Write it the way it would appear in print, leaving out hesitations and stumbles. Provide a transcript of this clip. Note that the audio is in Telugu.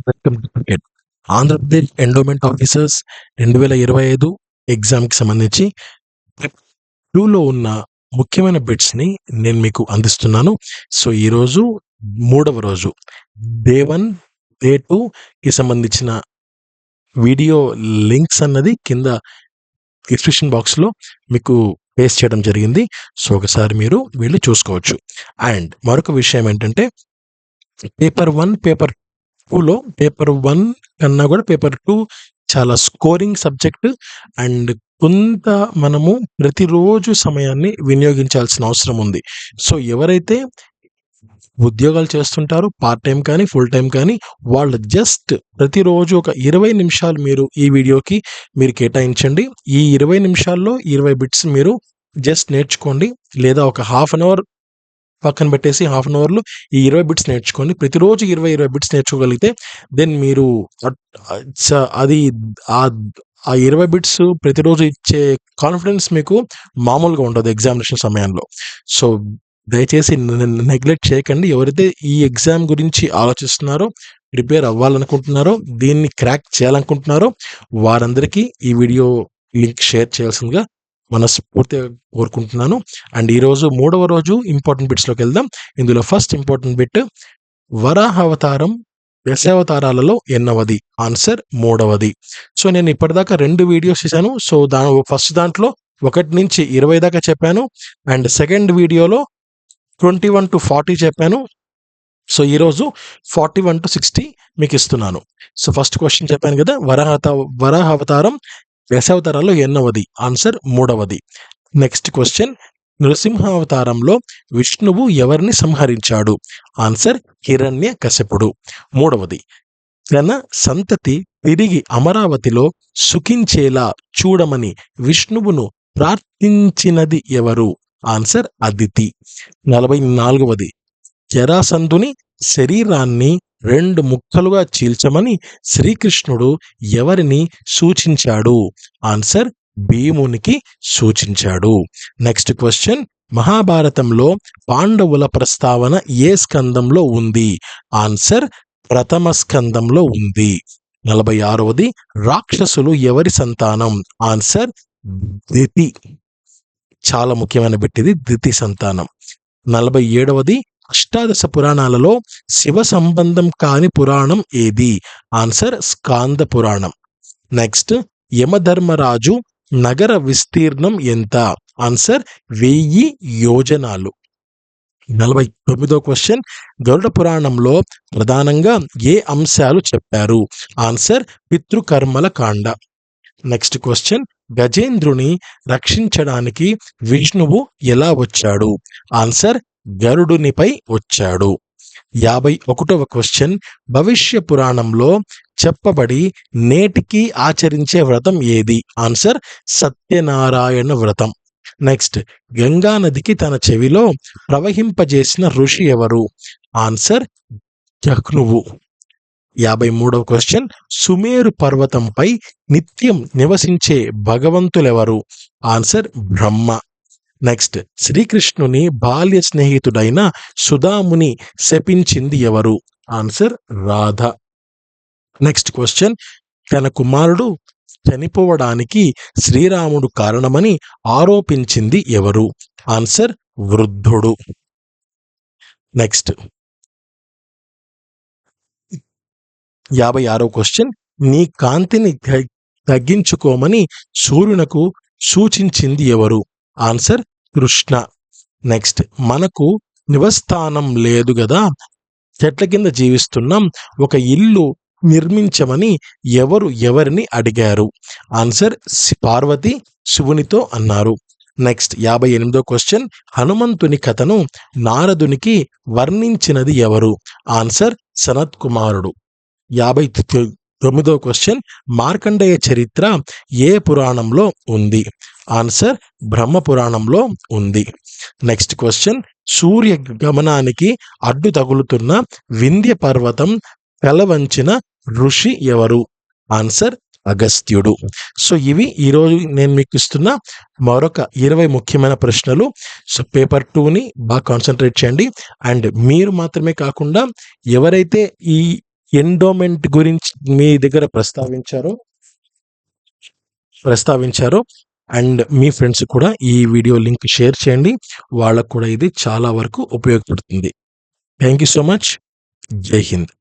Welcome to cricket. Andhra Pradesh endowment officers 2025 ఎగ్జామ్కి సంబంధించి ప్రిప్ 2లో ఉన్న ముఖ్యమైన బిట్స్ని నేను మీకు అందిస్తున్నాను. సో ఈరోజు మూడవ రోజు డే 1, డే 2కి సంబంధించిన వీడియో లింక్స్ అన్నది కింద డిస్క్రిప్షన్ బాక్స్లో మీకు పేస్ట్ చేయడం జరిగింది. సో ఒకసారి మీరు వెళ్ళి చూసుకోవచ్చు. అండ్ మరొక విషయం ఏంటంటే పేపర్ 1, పేపర్ 2లో పేపర్ 1 కన్నా కూడా పేపర్ 2 చాలా స్కోరింగ్ సబ్జెక్ట్. అండ్ కొంత మనము ప్రతిరోజు సమయాన్ని వినియోగించాల్సిన అవసరం ఉంది. సో ఎవరైతే ఉద్యోగాలు చేస్తుంటారో పార్ట్ టైం కానీ ఫుల్ టైం కానీ వాళ్ళు జస్ట్ ప్రతిరోజు ఒక 20 నిమిషాలు మీరు ఈ వీడియోకి మీరు కేటాయించండి. ఈ 20 నిమిషాల్లో 20 బిట్స్ మీరు జస్ట్ నేర్చుకోండి. లేదా ఒక హాఫ్ అన్ అవర్ పక్కన పెట్టేసి హాఫ్ అన్ అవర్లో ఈ 20 బిట్స్ నేర్చుకోండి. ప్రతిరోజు 20 బిట్స్ నేర్చుకోగలిగితే దెన్ మీరు అది ఆ 20 బిట్స్ ప్రతిరోజు ఇచ్చే కాన్ఫిడెన్స్ మీకు మామూలుగా ఉండదు ఎగ్జామినేషన్ సమయంలో. సో దయచేసి నెగ్లెక్ట్ చేయకండి. ఎవరైతే ఈ ఎగ్జామ్ గురించి ఆలోచిస్తున్నారో, ప్రిపేర్ అవ్వాలనుకుంటున్నారో, దీన్ని క్రాక్ చేయాలనుకుంటున్నారో వారందరికీ ఈ వీడియో లింక్ షేర్ చేయాల్సిందిగా మనస్ఫూర్తిగా కోరుకుంటున్నాను. అండ్ ఈరోజు మూడవ రోజు ఇంపార్టెంట్ బిట్స్లోకి వెళ్దాం. ఇందులో ఫస్ట్ ఇంపార్టెంట్ బిట్, వరాహావతారం దశావతారాలలో ఎన్నవది? ఆన్సర్ మూడవది. సో నేను ఇప్పటిదాకా 2 వీడియోస్ చేశాను. సో ఫస్ట్ దాంట్లో 1 నుంచి 20 దాకా చెప్పాను. అండ్ సెకండ్ వీడియోలో 21 to 40 చెప్పాను. సో ఈరోజు 41 to 60 మీకు ఇస్తున్నాను. సో ఫస్ట్ క్వశ్చన్ చెప్పాను కదా, వరాహావతారం దశావతారాల్లో ఎన్నవది? ఆన్సర్ మూడవది. నెక్స్ట్ క్వశ్చన్, నృసింహావతారంలో విష్ణువు ఎవరిని సంహరించాడు? ఆన్సర్ హిరణ్యకశిపుడు. మూడవది, తన సంతతి తిరిగి అమరావతిలో సుఖించేలా చూడమని విష్ణువును ప్రార్థించినది ఎవరు? ఆన్సర్ అదితి. 44వది, జరాసంధుని శరీరాన్ని 2 ముక్కలుగా చీల్చమని శ్రీకృష్ణుడు ఎవరిని సూచించాడు? ఆన్సర్ భీమునికి సూచించాడు. నెక్స్ట్ క్వశ్చన్, మహాభారతంలో పాండవుల ప్రస్తావన ఏ స్కందంలో ఉంది? ఆన్సర్ ప్రథమ స్కందంలో ఉంది. 46వది, రాక్షసులు ఎవరి సంతానం? ఆన్సర్ దితి. చాలా ముఖ్యమైన బిట్ ఇది, దితి సంతానం. 47వది, అష్టాదశ పురాణాలలో శివ సంబంధం కాని పురాణం ఏది? ఆన్సర్ స్కాంద పురాణం. నెక్స్ట్, యమధర్మరాజు నగర విస్తీర్ణం ఎంత? ఆన్సర్ 1000 యోజనాలు. 49వ క్వశ్చన్, గరుడ పురాణంలో ప్రధానంగా ఏ అంశాలు చెప్పారు? ఆన్సర్ పితృకర్మల కాండ. నెక్స్ట్ క్వశ్చన్, గజేంద్రుని రక్షించడానికి విష్ణువు ఎలా వచ్చాడు? ఆన్సర్ గరుడునిపై వచ్చాడు. 51వ క్వశ్చన్, భవిష్య పురాణంలో చెప్పబడి నేటికి ఆచరించే వ్రతం ఏది? ఆన్సర్ సత్యనారాయణ వ్రతం. నెక్స్ట్, గంగా నదికి తన చెవిలో ప్రవహింపజేసిన ఋషి ఎవరు? ఆన్సర్ జహ్నువు. 53వ క్వశ్చన్, సుమేరు పర్వతంపై నిత్యం నివసించే భగవంతులెవరు? ఆన్సర్ బ్రహ్మ. నెక్స్ట్, శ్రీకృష్ణుని బాల్య స్నేహితుడైన సుధాముని శపించింది ఎవరు? ఆన్సర్ రాధ. నెక్స్ట్ క్వశ్చన్, తన కుమారుడు చనిపోవడానికి శ్రీరాముడు కారణమని ఆరోపించింది ఎవరు? ఆన్సర్ వృద్ధుడు. నెక్స్ట్, 56వ క్వశ్చన్, నీ కాంతిని తగ్గించుకోమని సూర్యునకు సూచించింది ఎవరు? ఆన్సర్ కృష్ణ. నెక్స్ట్, మనకు నివస్థానం లేదు గదా, చెట్ల కింద జీవిస్తున్నాం, ఒక ఇల్లు నిర్మించమని ఎవరిని అడిగారు? ఆన్సర్ పార్వతి శివునితో అన్నారు. నెక్స్ట్, 58వ క్వశ్చన్, హనుమంతుని కథను నారదునికి వర్ణించినది ఎవరు? ఆన్సర్ సనత్ కుమారుడు. 59వ క్వశ్చన్, మార్కండేయ చరిత్ర ఏ పురాణంలో ఉంది? ఆన్సర్ బ్రహ్మ పురాణంలో ఉంది. నెక్స్ట్ క్వశ్చన్, సూర్య గమనానికి అడ్డు తగులుతున్న వింధ్య పర్వతం తలవంచిన ఋషి ఎవరు? ఆన్సర్ అగస్త్యుడు. సో ఇవి ఈరోజు నేను మీకు ఇస్తున్న మరొక 20 ముఖ్యమైన ప్రశ్నలు. సో పేపర్ 2ని బాగా కాన్సన్ట్రేట్ చేయండి. అండ్ మీరు మాత్రమే కాకుండా ఎవరైతే ఈ ఎండోమెంట్ గురించి మీ దగ్గర ప్రస్తావించారో అండ్ మీ ఫ్రెండ్స్ కూడా ఈ వీడియో లింక్ షేర్ చేయండి. వాళ్ళకు కూడా ఇది చాలా వరకు ఉపయోగపడుతుంది. Thank you so much. జై హింద్.